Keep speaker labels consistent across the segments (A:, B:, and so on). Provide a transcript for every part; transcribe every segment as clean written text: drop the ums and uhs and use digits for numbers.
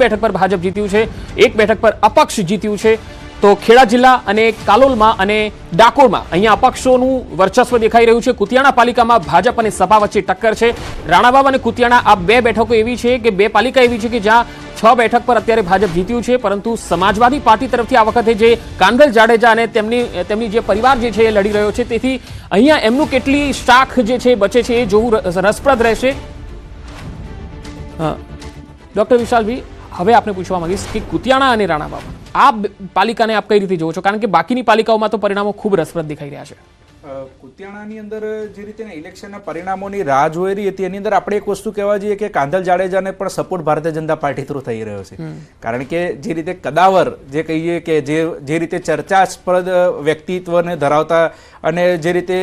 A: બેઠક પર ભાજપ જીત્યું છે, 1 બેઠક પર અપક્ષ જીત્યું છે। તો ખેડા જિલ્લા અને કાલોલમાં અને ડાકોરમાં અહીંયા અપક્ષોનું વર્ચસ્વ દેખાઈ રહ્યું છે। કુતિયાણા પાલિકામાં ભાજપ અને સપા વચ્ચે ટક્કર છે। રાણાવાવ અને કુતિયાણા આ 2 બેઠકો એવી છે કે 2 પાલિકા એવી છે કે જ્યાં 6 બેઠક પર અત્યારે ભાજપ જીત્યું છે, પરંતુ સમાજવાદી પાર્ટી તરફથી આ વખતે જે કાંધલ જાડેજા અને તેમની જે પરિવાર જે છે એ લડી રહ્યો છે, તેથી અહીંયા એમનું કેટલી શાખ જે છે બચે છે એ જોવું રસપ્રદ રહેશે। ડોક્ટર વિશાલભાઈ, હવે આપને પૂછવા માંગીશ કે કુતિયાણા અને રાણાવાવ આ પાલિકાને આપ કઈ રીતે જોવો છો, કારણ કે બાકીની પાલિકાઓમાં તો પરિણામો ખૂબ રસપ્રદ દેખાઈ રહ્યા છે।
B: કુતિયાણાની અંદર જે રીતે ઇલેક્શનના પરિણામોની રાહ જોઈ રહી હતી એની અંદર આપણે એક વસ્તુ કહેવા જોઈએ કે કાંધલ જાડેજાને પણ support Bharatiya Janata party through થઈ રહ્યો છે, કારણ કે જે રીતે કદાવર જે કહીએ કે જે રીતે ચર્ચાસ્પદ વ્યક્તિત્વને ધરાવતા અને જે રીતે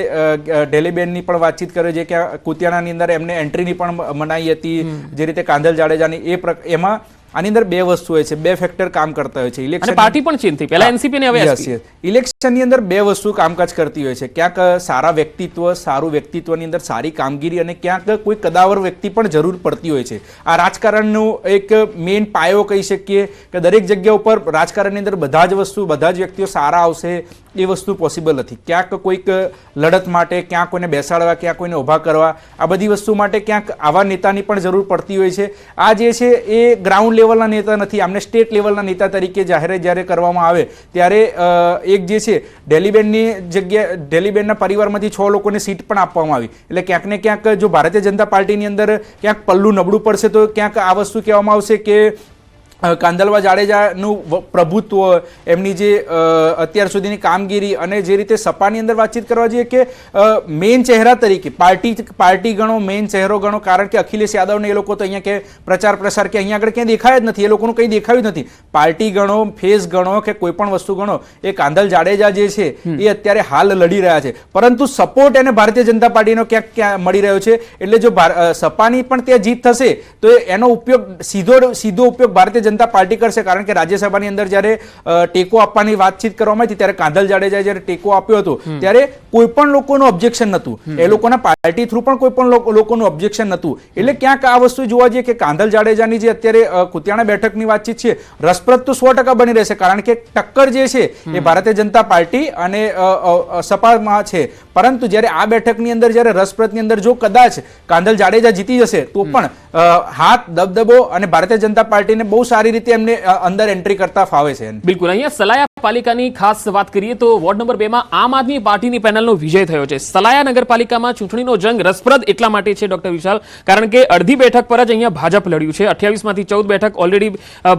B: ઢેલીબેનની પણ વાતચીત કરે છે કે કુતિયાણાની અંદર એમને એન્ટ્રીની પણ મનાઈ હતી, જે રીતે કાંધલ જાડેજાની એમાં આની અંદર 2 વસ્તુ હોય છે, 2 ફેક્ટર કામ કરતા હોય છે। ઇલેક્શન
A: પાર્ટી પણ ચેન્જ થઈ, પહેલા એનસીપી ને હવે એસપી।
B: ઇલેક્શનની અંદર 2 વસ્તુ કામકાજ કરતી હોય છે, ક્યાંક સારા વ્યક્તિત્વ, સારું વ્યક્તિત્વની અંદર સારી કામગીરી અને ક્યાંક કોઈ કદાવર વ્યક્તિ પણ જરૂર પડતી હોય છે। આ રાજકારણનો એક મેઇન પાયો કહી શકીએ કે દરેક જગ્યા ઉપર રાજકારણની અંદર બધા જ વ્યક્તિઓ સારા આવશે એ વસ્તુ પોસિબલ નથી। ક્યાંક કોઈક લડત માટે, ક્યાંક કોઈને બેસાડવા, ક્યાંક કોઈને ઊભા કરવા, આ બધી વસ્તુ માટે ક્યાંક આવા નેતાની પણ જરૂર પડતી હોય છે। આ જે છે એ ગ્રાઉન્ડ લેવલના નેતા નથી, આમને સ્ટેટ લેવલના નેતા તરીકે જ્યારે કરવામાં આવે ત્યારે એક જે છે ઢેલીબેનની જગ્યા, ઢેલીબેનના પરિવારમાંથી 6 લોકોને સીટ પણ આપવામાં આવી, એટલે ક્યાંક ને ક્યાંક જો ભારતીય જનતા પાર્ટીની અંદર ક્યાંક પલ્લું નબળું પડશે તો ક્યાંક આ વસ્તુ કહેવામાં આવશે કે કાંધલવા જાડેજાનું પ્રભુત્વ, એમની જે અત્યાર સુધીની કામગીરી અને જે રીતે સપાની અંદર વાતચીત કરવા જોઈએ કે મેઇન ચહેરા તરીકે પાર્ટી ગણો, મેઇન ચહેરો ગણો, કારણ કે અખિલેશ યાદવને એ લોકો તો અહીંયા કે પ્રચાર પ્રસાર કે અહીંયા આગળ ક્યાંય દેખાય જ નથી, એ લોકોનું કંઈ દેખાયું નથી। પાર્ટી ગણો, ફેસ ગણો કે કોઈ પણ વસ્તુ ગણો, એ કાંધલ જાડેજા જે છે એ અત્યારે હાલ લડી રહ્યા છે, પરંતુ સપોર્ટ એને ભારતીય જનતા પાર્ટીનો ક્યાંક મળી રહ્યો છે। એટલે જો સપાની પણ ત્યાં જીત થશે તો એનો ઉપયોગ સીધો ઉપયોગ ભારતીય જનતા પાર્ટી કરશે, કારણ કે રાજ્યસભાની અંદર જ્યારે ટેકો આપવાની વાતચીત કરવામાં આવી ત્યારે કાંધલ જાડેજાએ જ્યારે ટેકો આપ્યો હતો ત્યારે કોઈ પણ લોકોનું ઓબ્જેક્શન નહોતું, એ લોકોના પાર્ટી થ્રુ પણ કોઈ પણ લોકોનું ઓબ્જેક્શન નહોતું। એટલે ક્યાંક આ વસ્તુ જોવા જઈએ કે કાંધલ જાડેજાની જે અત્યારે કુતિયાણા બેઠકની વાતચીત છે રસપ્રદ તો 100% બની રહેશે, કારણ કે ટક્કર જે છે એ ભારતીય જનતા પાર્ટી અને સપામાં છે, પરંતુ જ્યારે આ બેઠકની અંદર જ્યારે રસપ્રદની અંદર જો કદાચ કાંધલ જાડેજા જીતી જશે તો પણ હાથ દબદબો અને ભારતીય જનતા પાર્ટીને બહુ સારી રીતે એમને અંદર એન્ટ્રી કરતા ફાવે છે।
A: બિલકુલ, અહીંયા સલાયા પાલિકાની ખાસ વાત કરીએ તો વોર્ડ નંબર 2 માં આમ આદમી પાર્ટીની પેનલનો વિજય થયો છે। સલાયા નગરપાલિકામાં ચૂંટણીનો જંગ રસપ્રદ એટલા માટે છે ડોક્ટર વિશાલ, કારણ કે અડધી બેઠક પર જ અહીંયા ભાજપ લડ્યું છે। 28 માંથી 14 બેઠક ઓલરેડી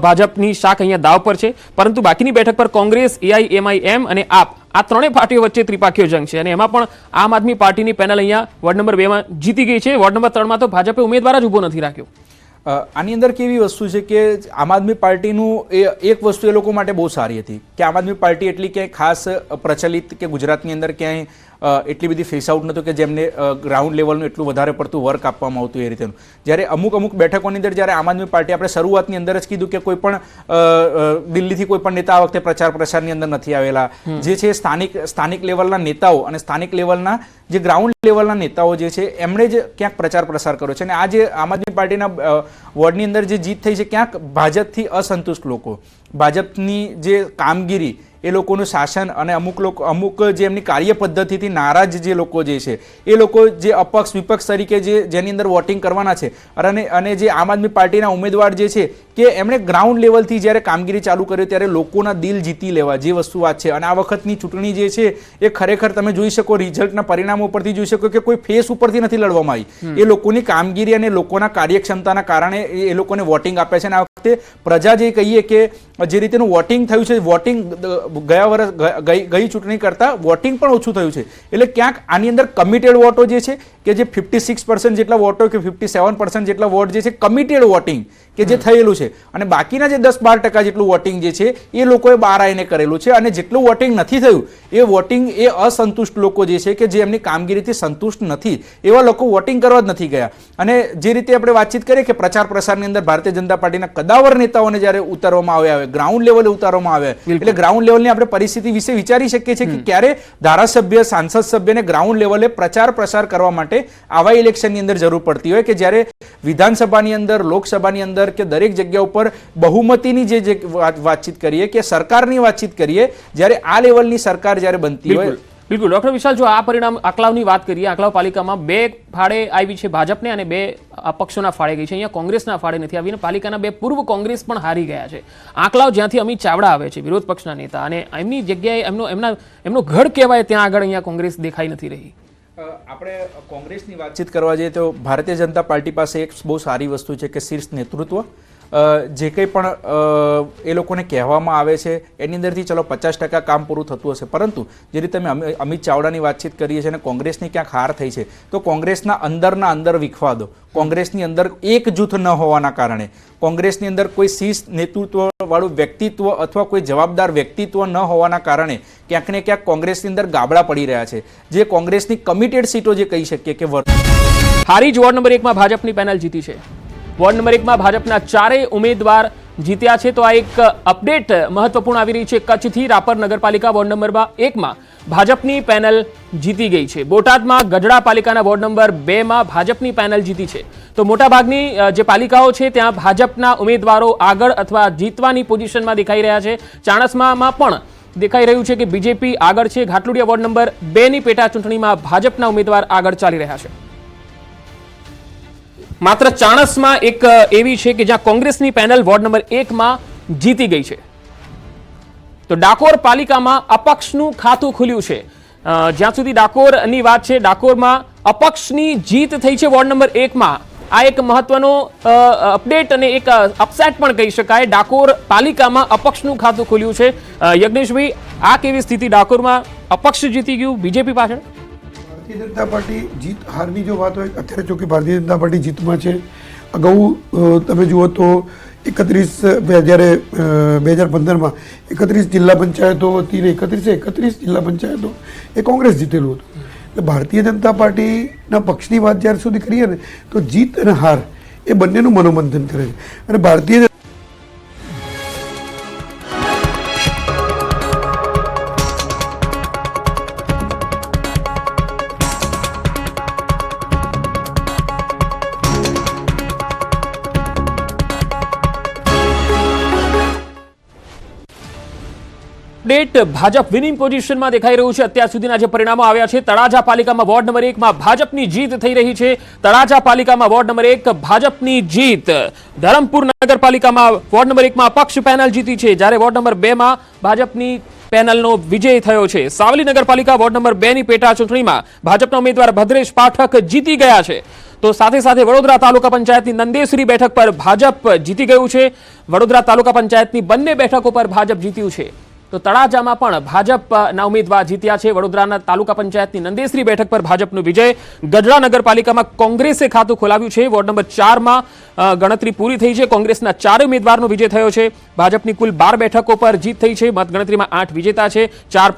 A: ભાજપની શાખ અહીંયા દાવ પર છે, પરંતુ બાકીની બેઠક પર કોંગ્રેસ, AIMIM અને આપ આ 3 પાર્ટીઓ વચ્ચે ત્રિપાખીય જંગ છે, અને એમાં પણ આમ આદમી પાર્ટીની પેનલ અહીંયા વોર્ડ નંબર 2 માં જીતી ગઈ છે। વોર્ડ નંબર 3 માં તો ભાજપે ઉમેદવાર જ ઉભો નથી રાખ્યો।
B: આની અંદર કેવી વસ્તુ છે કે આમ આદમી પાર્ટીનું એક વસ્તુ એ લોકો માટે બહુ સારી હતી કે આમ આદમી પાર્ટી એટલી ક્યાંય ખાસ પ્રચલિત કે ગુજરાતની અંદર ક્યાંય એટલી બધી ફેસ આઉટ નહોતું કે જેમને ગ્રાઉન્ડ લેવલનું એટલું વધારે પડતું વર્ક આપવામાં આવતું એ રીતેનું। જ્યારે અમુક બેઠકોની અંદર જ્યારે આમ આદમી પાર્ટી, આપણે શરૂઆતની અંદર જ કીધું કે કોઈ પણ દિલ્હીથી કોઈ પણ નેતા આ વખતે પ્રચાર પ્રસારની અંદર નથી આવેલા, જે છે સ્થાનિક લેવલના નેતાઓ અને સ્થાનિક લેવલના જે ગ્રાઉન્ડ લેવલના નેતાઓ જે છે એમણે જ ક્યાંક પ્રચાર પ્રસાર કર્યો છે। અને આ જે આમ આદમી પાર્ટીના વોર્ડની અંદર જે જીત થઈ છે, ક્યાંક ભાજપથી અસંતુષ્ટ લોકો, ભાજપની જે કામગીરી, એ લોકોનું શાસન અને અમુક જે એમની કાર્ય પદ્ધતિથી નારાજ જે લોકો જે છે એ લોકો જે અપક્ષ વિપક્ષ તરીકે જેની અંદર વોટિંગ કરવાના છે અને જે આમ આદમી પાર્ટીના ઉમેદવાર જે છે કે એમણે ગ્રાઉન્ડ લેવલથી જ્યારે કામગીરી ચાલુ કરી ત્યારે લોકોના દિલ જીતી લેવા જે વસ્તુ વાત છે। અને આ વખતની ચૂંટણી જે છે એ ખરેખર તમે જોઈ શકો, રિઝલ્ટના પરિણામો ઉપરથી જોઈ શકો કે કોઈ ફેસ ઉપરથી નથી લડવામાં આવી, એ લોકોની કામગીરી અને લોકોના કાર્યક્ષમતાના કારણે એ લોકોને વોટિંગ આપે છે। અને આ વખતે પ્રજા જે કહીએ કે જે રીતેનું વોટિંગ થયું છે, વોટિંગ ગયા વર્ષ ગઈ ચૂંટણી કરતાં વોટિંગ પણ ઓછું થયું છે। એટલે ક્યાંક આની અંદર કમિટેડ વોટો જે છે કે જે 56% જેટલા વોટો કે 57% જેટલા વોટ જે છે કમિટેડ વોટિંગ કે જે થયેલું છે, અને બાકીના જે 10-12% જેટલું વોટિંગ જે છે એ લોકોએ બહાર આવીને કરેલું છે। અને જેટલું વોટિંગ નથી થયું એ વોટિંગ એ અસંતુષ્ટ લોકો જે છે કે જે એમની કામગીરીથી સંતુષ્ટ નથી એવા લોકો વોટિંગ કરવા જ નથી ગયા। અને જે રીતે આપણે વાતચીત કરીએ કે પ્રચાર પ્રસારની અંદર ભારતીય જનતા પાર્ટીના કદાચ કદાવર નેતાઓને જ્યારે ઉતારવામાં આવે, ગ્રાઉન્ડ લેવલે ઉતારવામાં આવે, એટલે ગ્રાઉન્ડ લેવલની આપણે પરિસ્થિતિ વિશે વિચારી શકીએ છીએ કે ક્યારે ધારાસભ્ય, સાંસદ સભ્યને ગ્રાઉન્ડ લેવલે પ્રચાર પ્રસાર કરવા માટે આવા ઇલેક્શનની અંદર જરૂર પડતી હોય કે જ્યારે વિધાનસભાની અંદર, લોકસભાની અંદર કે દરેક જગ્યા ઉપર બહુમતીની જે વાતચીત કરીએ કે સરકારની વાતચીત કરીએ, જ્યારે આ લેવલની સરકાર જ્યારે બનતી હોય.
A: બિલકુલ ડોક્ટર વિશાલ, જો આ પરિણામ આંકલાવની વાત કરીએ, આંકલાવ પાલિકામાં 2 ફાળે આવી છે ભાજપને અને 2 અપક્ષોના ફાળે ગઈ છે. અહીંયા કોંગ્રેસના ફાળે નથી આવીને પાલિકાના 2 પૂર્વ કોંગ્રેસ પણ હારી ગયા છે. આંકલાવ જ્યાંથી અમિત ચાવડા આવે છે, વિરોધ પક્ષના નેતા, અને એમની જગ્યાએ એમનો ગઢ કહેવાય ત્યાં આગળ અહીંયા કોંગ્રેસ દેખાઈ નથી રહી.
B: આપણે કોંગ્રેસની વાતચીત કરવા જઈએ તો ભારતીય જનતા પાર્ટી પાસે એક બહુ સારી વસ્તુ છે કે શીર્ષ નેતૃત્વ. જે કંઈ પણ એ લોકોને કહેવામાં આવે છે એની અંદરથી ચલો 50% કામ પૂરું થતું હશે, પરંતુ જે રીતે અમે અમિત ચાવડાની વાતચીત કરીએ છીએ અને કોંગ્રેસની ક્યાંક હાર થઈ છે તો કોંગ્રેસના અંદરના અંદર વિખવા દો. કોંગ્રેસની અંદર એક જૂથ ન હોવાના કારણે, કોંગ્રેસની અંદર કોઈ શીર્ષ નેતૃત્વવાળું વ્યક્તિત્વ અથવા કોઈ જવાબદાર વ્યક્તિત્વ ન હોવાના કારણે ક્યાંક ને ક્યાંક કોંગ્રેસની અંદર ગાબડા પડી રહ્યા છે. જે કોંગ્રેસની કમિટેડ સીટો જે કહી શકીએ કે
A: હારી જ વોર્ડ નંબર 1માં ભાજપની પેનલ જીતી છે. વોર્ડ નંબર 1માં ભાજપના 4 ઉમેદવાર જીત્યા છે. તો આ એક અપડેટ મહત્વપૂર્ણ આવી રહી છે. કચ્છથી રાપર નગરપાલિકા વોર્ડ નંબર 1માં ભાજપની પેનલ જીતી ગઈ છે. બોટાદમાં ગઢડા પાલિકાના વોર્ડ નંબર 2માં ભાજપની પેનલ જીતી છે. તો મોટાભાગની જે પાલિકાઓ છે ત્યાં ભાજપના ઉમેદવારો આગળ અથવા જીતવાની પોઝિશનમાં દેખાઈ રહ્યા છે. ચાણસ્મામાં પણ દેખાઈ રહ્યું છે કે બીજેપી આગળ છે. ઘાટલુડિયા વોર્ડ નંબર 2ની પેટા ચૂંટણીમાં ભાજપના ઉમેદવાર આગળ ચાલી રહ્યા છે. માત્ર ચાણસમાં એક એવી છે કે જ્યાં કોંગ્રેસની પેનલ વોર્ડ નંબર 1માં જીતી ગઈ છે. તો ડાકોર પાલિકામાં અપક્ષનું ખાતું ખુલ્યું છે. જ્યાં સુધી ડાકોરની વાત છે, ડાકોરમાં અપક્ષની જીત થઈ છે વોર્ડ નંબર 1માં. આ એક મહત્વનો અપડેટ અને એક અપસેટ પણ કહી શકાય. ડાકોર પાલિકામાં અપક્ષનું ખાતું ખુલ્યું છે. યજ્ઞેશભાઈ, આ કેવી સ્થિતિ? ડાકોરમાં અપક્ષ જીતી ગયું બીજેપી પાછળ.
C: ભારતીય જનતા પાર્ટી જીત હારની જો વાત હોય, અત્યારે જો કે ભારતીય જનતા પાર્ટી જીતમાં છે. અગાઉ તમે જુઓ તો 2015માં 31 જિલ્લા પંચાયતો હતી ને 31 જિલ્લા પંચાયતો એ કોંગ્રેસ જીતેલું હતું. એટલે ભારતીય જનતા પાર્ટીના પક્ષની વાત જ્યાર સુધી કરીએ ને તો જીત અને હાર એ બંનેનું મનોમંથન કરે છે. અને ભારતીય
A: અપડેટ ભાજપ વિનિંગ પોઝિશનમાં દેખાઈ રહ્યું છે. અત્યાર સુધીના જે પરિણામો આવ્યા છે, તળાજા પાલિકામાં વોર્ડ નંબર 1માં ભાજપની જીત થઈ રહી છે. તળાજા પાલિકામાં વોર્ડ નંબર 1 ભાજપની જીત. ધરમપુર નગરપાલિકામાં વોર્ડ નંબર 1માં અપક્ષ પેનલ જીતી છે, જ્યારે વોર્ડ નંબર 2માં ભાજપની પેનલનો વિજય થયો છે. સાવલી નગરપાલિકા વોર્ડ નંબર 2ની પેટા ચૂંટણીમાં ભાજપના ઉમેદવાર ભદ્રેશ પાઠક જીતી ગયા છે. તો સાથે સાથે વડોદરા તાલુકા પંચાયતની નંદેસરી બેઠક પર ભાજપ જીતી ગયું છે. વડોદરા તાલુકા પંચાયતની બંને બેઠકો પર ભાજપ જીત્યું છે. તો તળાજામાં પણ ભાજપના ઉમેદવાર જીત્યા છે. વડોદરાના તાલુકા પંચાયતની નંદેસરી બેઠક પર ભાજપનો વિજય. ગઢડા નગરપાલિકામાં કોંગ્રેસે ખાતું ખોલાવ્યું છે. વોર્ડ નંબર 4માં ગણતરી પૂરી થઈ છે. કોંગ્રેસના 4 ઉમેદવારનો વિજય થયો છે. ભાજપની કુલ 12 બેઠકો પર જીત થઈ છે. મતગણતરીમાં 8 વિજેતા છે, 4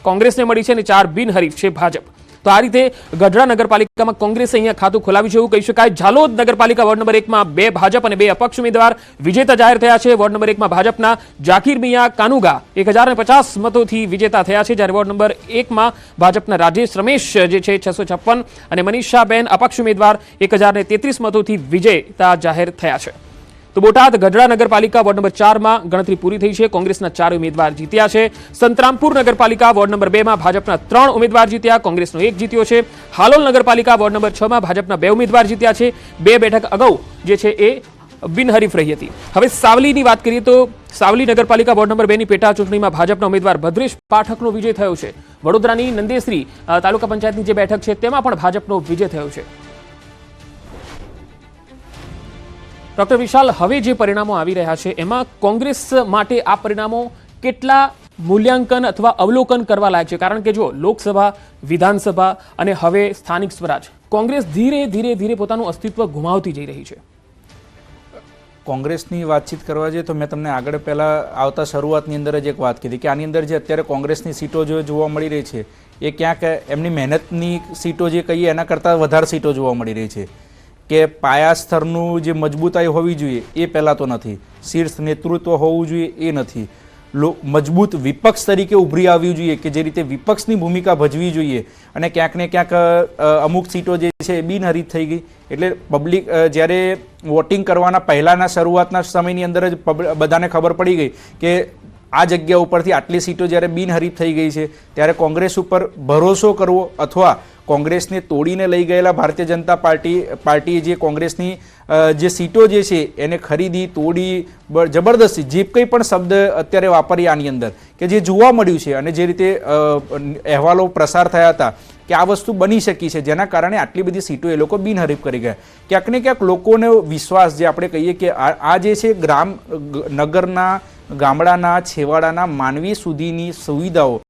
A: કોંગ્રેસને મળી છે અને 4 બિનહરીફ છે ભાજપ. તો આ રીતે ગઢડા નગરપાલિકામાં કોંગ્રેસે અહીંયા ખાતું ખોલાવ્યું છે એવું કહી શકાય. ઝાલોદ નગરપાલિકા વોર્ડ નંબર 1માં 2 ભાજપ અને 2 અપક્ષ ઉમેદવાર વિજેતા જાહેર થયા છે. વોર્ડ નંબર 1માં ભાજપના જાકીર મિયા કાનુગા 1050 મતોથી વિજેતા થયા છે, જ્યારે વોર્ડ નંબર 1માં ભાજપના રાજેશ રમેશ જે છે 656 અને મનીષાબેન અપક્ષ ઉમેદવાર 1033 મતોથી વિજેતા જાહેર થયા છે. તો બોટાદ ગઢડા નગરપાલિકા વોર્ડ નંબર 4માં ગણતરી પૂરી થઈ છે. કોંગ્રેસના 4 ઉમેદવાર જીત્યા છે. સંતરામપુર નગરપાલિકા વોર્ડ નંબર 2માં ભાજપના 3 ઉમેદવાર જીત્યા, કોંગ્રેસનો 1 જીત્યો છે. હાલોલ નગરપાલિકા વોર્ડ નંબર 6માં ભાજપના 2 ઉમેદવાર જીત્યા છે. 2 બેઠક અગાઉ જે છે એ બિનહરીફ રહી હતી. હવે સાવલીની વાત કરીએ તો સાવલી નગરપાલિકા વોર્ડ નંબર 2ની પેટા ચૂંટણીમાં ભાજપના ઉમેદવાર ભદ્રેશ પાઠકનો વિજય થયો છે. વડોદરાની નંદેસરી તાલુકા પંચાયતની જે બેઠક છે તેમાં પણ ભાજપનો વિજય થયો છે. ડોક્ટર વિશાલ, હવે જે પરિણામો આવી રહ્યા છે એમાં કોંગ્રેસ માટે આ પરિણામો કેટલા મૂલ્યાંકન અથવા અવલોકન કરવા લાયક છે? કારણ કે જો લોકસભા, વિધાનસભા અને હવે સ્થાનિક સ્વરાજ, કોંગ્રેસ ધીરે ધીરે પોતાનું અસ્તિત્વ ગુમાવતી જઈ રહી છે.
B: કોંગ્રેસની વાતચીત કરવા જઈએ તો મેં તમને આગળ પહેલાં આવતા શરૂઆતની અંદર જ એક વાત કીધી કે આની અંદર જે અત્યારે કોંગ્રેસની સીટો જે જોવા મળી રહી છે એ ક્યાંક એમની મહેનતની સીટો જે કહીએ એના કરતાં વધારે સીટો જોવા મળી રહી છે. કે પાયા સ્તરનું જે મજબૂતાઈ હોવી જોઈએ એ પહેલાં તો નથી, શીર્ષ નેતૃત્વ હોવું જોઈએ એ નથી, મજબૂત વિપક્ષ તરીકે ઉભરી આવવી જોઈએ કે જે રીતે વિપક્ષની ભૂમિકા ભજવી જોઈએ, અને ક્યાંક ને ક્યાંક અમુક સીટો જે છે એ બિનહરીફ થઈ ગઈ. એટલે પબ્લિક જ્યારે વોટિંગ કરવાના પહેલાંના શરૂઆતના સમયની અંદર જ બધાને ખબર પડી ગઈ કે આ જગ્યા ઉપરથી આટલી સીટો જ્યારે બિનહરીફ થઈ ગઈ છે, ત્યારે કોંગ્રેસ ઉપર ભરોસો કરવો અથવા કોંગ્રેસને તોડીને લઈ ગયેલા ભારતીય જનતા પાર્ટીએ જે કોંગ્રેસની જે સીટો જે છે એને ખરીદી, તોડી, જબરદસ્તી જે કંઈ પણ શબ્દ અત્યારે વાપરી આની અંદર કે જે જોવા મળ્યું છે અને જે રીતે અહેવાલો પ્રસાર થયા હતા કે આ વસ્તુ બની શકી છે, જેના કારણે આટલી બધી સીટો એ લોકો બિનહરીફ કરી ગયા. ક્યાંક ને ક્યાંક લોકોનો વિશ્વાસ, જે આપણે કહીએ કે આ જે છે નગરના, ગામડાના, છેવાડાના માનવી સુધીની સુવિધાઓ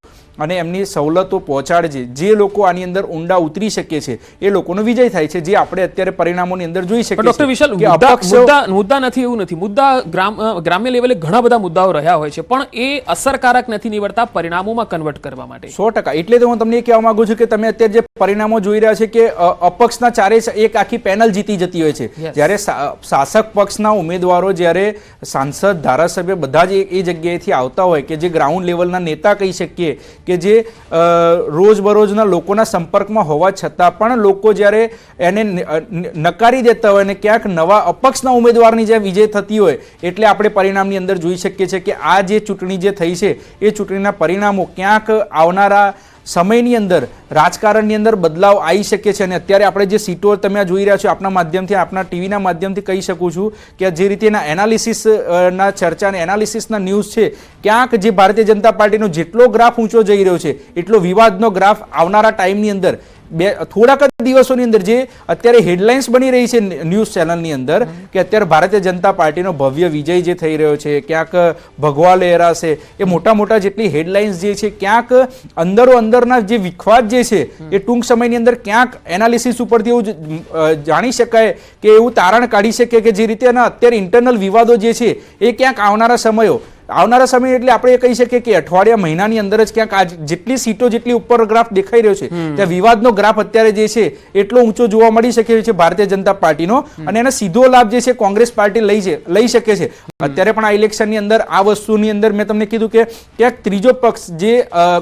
B: અને એમની સવલતો પહોંચાડે, જે લોકો આની અંદર ઊંડા ઉતરી શકે છે એ લોકોનો વિજય થાય છે, જે આપણે અત્યારે પરિણામોની અંદર જોઈ શકીએ.
A: ડોક્ટર વિશાલ, મુદ્દા નથી એવું નથી, મુદ્દા ગ્રામ્ય લેવલે ઘણા બધા મુદ્દાઓ રહ્યા હોય છે, પણ એ અસરકારક નથી નીવડતા પરિણામોમાં કન્વર્ટ કરવા માટે.
B: 100%. એટલે તો હું તમને એ કહેવા માંગુ છું કે તમે અત્યારે જે પરિણામો જોઈ રહ્યા છે કે અપક્ષના ચારે એક આખી પેનલ જીતી જતી હોય છે, જ્યારે શાસક પક્ષના ઉમેદવારો, જ્યારે સાંસદ, ધારાસભ્ય બધા જ એ જગ્યાએથી આવતા હોય કે જે ગ્રાઉન્ડ લેવલના નેતા કહી શકીએ કે જે રોજબરોજના લોકોના સંપર્કમાં હોવા છતાં પણ લોકો જ્યારે એને નકારી દેતા હોય અને ક્યાંક નવા અપક્ષના ઉમેદવારની જે વિજય થતી હોય, એટલે આપણે પરિણામની અંદર જોઈ શકીએ છીએ કે આ જે ચૂંટણી જે થઈ છે એ ચૂંટણીના પરિણામો ક્યાંક આવનારા સમયની અંદર રાજકારણની અંદર બદલાવ આવી શકે છે. અને અત્યારે આપણે જે સીટો તમે જોઈ રહ્યા છો, આપના માધ્યમથી, આપના ટીવીના માધ્યમથી કહી શકું છું કે જે રીતેના એનાલિસિસના ચર્ચા અને એનાલિસિસના ન્યૂઝ છે, ક્યાંક જે ભારતીય જનતા પાર્ટીનો જેટલો ગ્રાફ ઊંચો જઈ રહ્યો છે એટલો વિવાદનો ગ્રાફ આવનારા ટાઈમની અંદર થોડાક જ દિવસોની અંદર, જે અત્યારે હેડલાઇન્સ બની રહી છે ન્યૂઝ ચેનલની અંદર કે અત્યારે ભારતીય જનતા પાર્ટીનો ભવ્ય વિજય જે થઈ રહ્યો છે, ક્યાંક ભગવા લહેરાશે, એ મોટા મોટા જેટલી હેડલાઇન્સ જે છે, ક્યાંક અંદરના જે વિખવાદ જે છે એ ટૂંક સમયની અંદર ક્યાંક એનાલિસિસ ઉપરથી એવું જાણી શકાય કે એવું તારણ કાઢી શકે કે જે રીતે અત્યારે ઇન્ટરનલ વિવાદો જે છે એ ક્યાંક આવનારા સમય એટલે આપણે કહી શકીએ કે અઠવાડિયા, મહિનાની અંદર જ ક્યાંક આ જેટલી સીટો, જેટલી ઉપર ગ્રાફ દેખાઈ રહ્યો છે ત્યાં વિવાદનો ગ્રાફ અત્યારે જે છે એટલો ઊંચો જોવા મળી શકે છે ભારતીય જનતા પાર્ટીનો, અને એનો સીધો લાભ જે છે કોંગ્રેસ પાર્ટી લઈ શકે છે. અત્યારે પણ આ ઇલેક્શનની અંદર આ વસ્તુની અંદર મેં તમને કીધું કે ક્યાંક ત્રીજો પક્ષ જે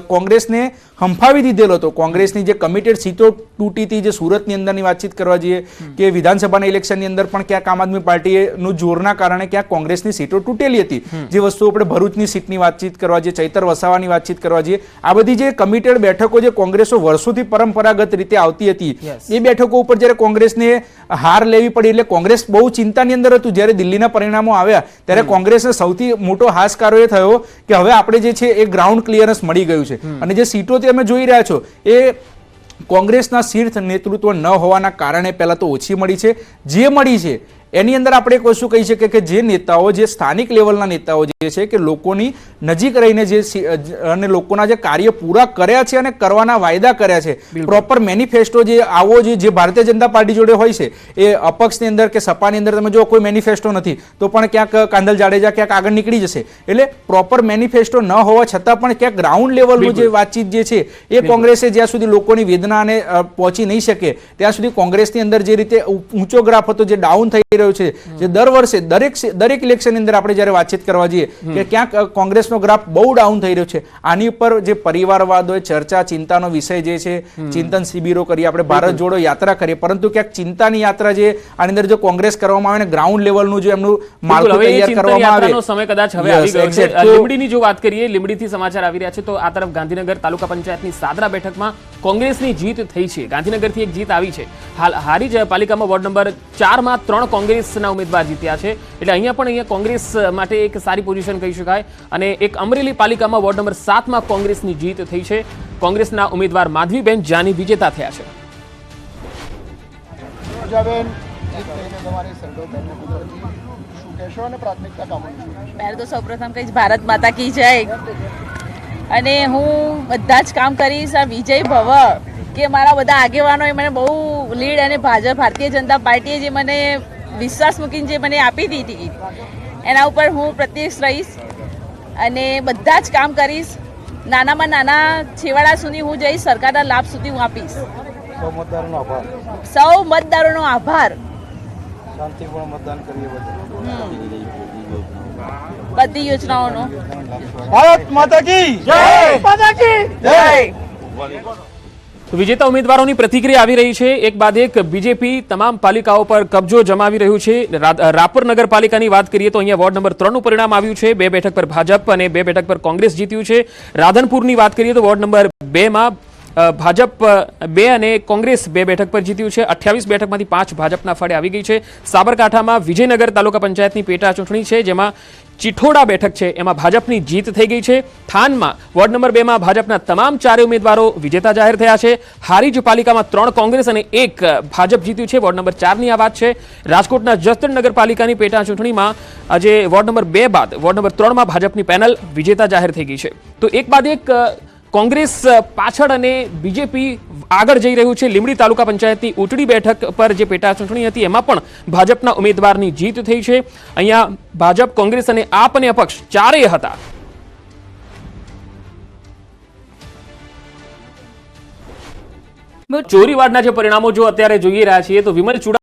B: કોંગ્રેસને હંફાવી દીધેલો હતો, કોંગ્રેસની જે કમિટેડ સીટો તૂટી હતી, જે સુરતની અંદરની વાતચીત કરવા જઈએ કે વિધાનસભાના ઇલેક્શનની અંદર પણ ક્યાંક આમ આદમી પાર્ટીનું જોરના કારણે ક્યાંક કોંગ્રેસની સીટો તૂટેલી હતી. જે વસ્તુ આપણે ભરૂચની સીટની વાતચીત કરવા જઈએ, ચૈતર વસાવાની વાતચીત કરવા જઈએ, આ બધી જે કમિટેડ બેઠકો જે કોંગ્રેસો વર્ષોથી પરંપરાગત રીતે આવતી હતી, એ બેઠકો ઉપર જ્યારે કોંગ્રેસને હાર લેવી પડી એટલે કોંગ્રેસ બહુ ચિંતાની અંદર હતું. જ્યારે દિલ્હીના પરિણામો આવ્યા ત્યારે કોંગ્રેસને સૌથી મોટો હાશકારો એ થયો કે હવે આપણે જે છે એ ગ્રાઉન્ડ ક્લિયરન્સ મળી ગયું છે, અને જે સીટો તમે જોઈ રહ્યા છો એ કોંગ્રેસના શીર્ષ નેતૃત્વ ન હોવાના કારણે પહેલા તો ઓછી મળી છે. જે મળી છે એની અંદર આપણે એક વસ્તુ કહી શકીએ કે જે નેતાઓ, જે સ્થાનિક લેવલના નેતાઓ જે છે કે લોકોની નજીક રહીને જે અને લોકોના જે કાર્ય પૂરા કર્યા છે અને કરવાના વાયદા કર્યા છે, પ્રોપર મેનિફેસ્ટો જે આવો જે ભારતીય જનતા પાર્ટી જોડે હોય છે, એ અપક્ષની અંદર કે સપાની અંદર તમે જો કોઈ મેનિફેસ્ટો નથી તો પણ ક્યાંક કાંદલ જાડેજા ક્યાંક આગળ નીકળી જશે. એટલે પ્રોપર મેનિફેસ્ટો ન હોવા છતાં પણ ક્યાંક ગ્રાઉન્ડ લેવલનું જે વાતચીત જે છે એ કોંગ્રેસે જ્યાં સુધી લોકોની વેદનાને પહોંચી નહીં શકે ત્યાં સુધી કોંગ્રેસની અંદર જે રીતે ઊંચો ગ્રાફ હતો જે ડાઉન થઈ રહ્યો છે, જે દર વર્ષે દરેક ઇલેક્શનની અંદર આપણે જ્યારે વાતચીત કરવા જઈએ કે ક્યાંક કોંગ્રેસનો ગ્રાફ બહુ ડાઉન થઈ રહ્યો છે. આની ઉપર જે પરિવારવાદ હોય, ચર્ચા, ચિંતાનો વિષય જે છે, ચિંતન શિબિરો કરીએ, આપણે ભારત જોડો યાત્રા કરીએ, પરંતુ ક્યાંક ચિંતાની યાત્રા જે આની અંદર જો કોંગ્રેસ કરવામાં આવે ને ગ્રાઉન્ડ લેવલનું જો એમનું માળખું તૈયાર કરવામાં આવે,
A: સમય કદાચ હવે આવી ગયો છે. લીંબડીની જો વાત કરીએ, લીંબડીથી સમાચાર આવી રહ્યા છે તો આ તરફ ગાંધીનગર તાલુકા પંચાયતની સાદરા બેઠકમાં કોંગ્રેસની જીત થઈ છે. ગાંધીનગરથી એક જીત આવી છે. હાલ હારી પાલિકામાં વોર્ડ નંબર 4માં 3 કોંગ્રેસના ઉમેદવાર જીત્યા છે, એટલે અહીંયા કોંગ્રેસ માટે એક સારી પોઝિશન કહી શકાય. અને એક અમરેલી પાલિકામાં વોર્ડ નંબર 7માં કોંગ્રેસની જીત થઈ છે. કોંગ્રેસના ઉમેદવાર માધવીબેન જાની વિજેતા થયા છે.
D: પહેલું તો સૌપ્રથમ કહીશ ભારત માતા કી જય, અને હું બધા જ કામ કરીશ આ વિજય ભવ કે મારા બધા આગેવાનોએ મને બહુ લીડ, અને ભારતીય જનતા પાર્ટીએ જે મને વિશ્વાસ મૂકીને જે મને આપી દીધી એના ઉપર હું પ્રત્યક્ષ રહીશ અને બધા જ કામ કરીશ. નાનામાં નાના છેવાડા સુધી હું જઈશ, સરકારના લાભ સુધી હું આપીશ. સૌ મતદારોનો આભાર
E: શાંતિપૂર્ણ મતદાન કરીએ
D: બધી યોજનાઓનો
E: ભારત માતા કી જય માતા કી જય
A: તો વિજેતા ઉમેદવારોની પ્રતિક્રિયા આવી રહી છે. એક બાદ એક બીજેપી તમામ પાલિકાઓ પર કબજો જમાવી રહ્યું છે. રાપર નગરપાલિકાની વાત કરીએ તો અહીંયા વોર્ડ નંબર 3 નું પરિણામ આવ્યું છે. 2 બેઠક પર ભાજપ અને 2 બેઠક પર કોંગ્રેસ જીત્યું છે. રાધનપુરની વાત કરીએ તો વોર્ડ નંબર 2 માં ભાજપ 2 અને કોંગ્રેસ 2 બેઠક પર જીત્યું છે. 28 બેઠકમાંથી 5 ભાજપના ફાળે આવી ગઈ છે. સાબરકાંઠામાં વિજયનગર તાલુકા પંચાયતની પેટા ચૂંટણી છે, જેમાં ચિઠોડા બેઠક છે એમાં ભાજપની જીત થઈ ગઈ છે. થાનમાં વોર્ડ નંબર 2 માં ભાજપના તમામ 4 ઉમેદવારો વિજેતા જાહેર થયા છે. હારીજ પાલિકામાં 3 કોંગ્રેસ અને 1 ભાજપ જીત્યું છે. વોર્ડ નંબર 4 ની આ વાત છે. રાજકોટના જસદણ નગરપાલિકાની પેટા ચૂંટણીમાં આજે વોર્ડ નંબર 2 બાદ વોર્ડ નંબર 3 માં ભાજપની પેનલ વિજેતા જાહેર થઈ ગઈ છે. તો એક બાદ એક કોંગ્રેસ પાછળ અને બીજેપી આગળ જઈ રહ્યું છે. લીંબડી તાલુકા પંચાયતની ઉટડી બેઠક પર જે પેટા ચૂંટણી હતી એમાં પણ ભાજપના ઉમેદવારની જીત થઈ છે. અહીંયા ભાજપ, કોંગ્રેસ અને આપ અને અપક્ષ ચારેય હતા. ચોરીવાડના જે પરિણામો જો અત્યારે જોઈ રહ્યા છીએ તો વિમલ ચુડા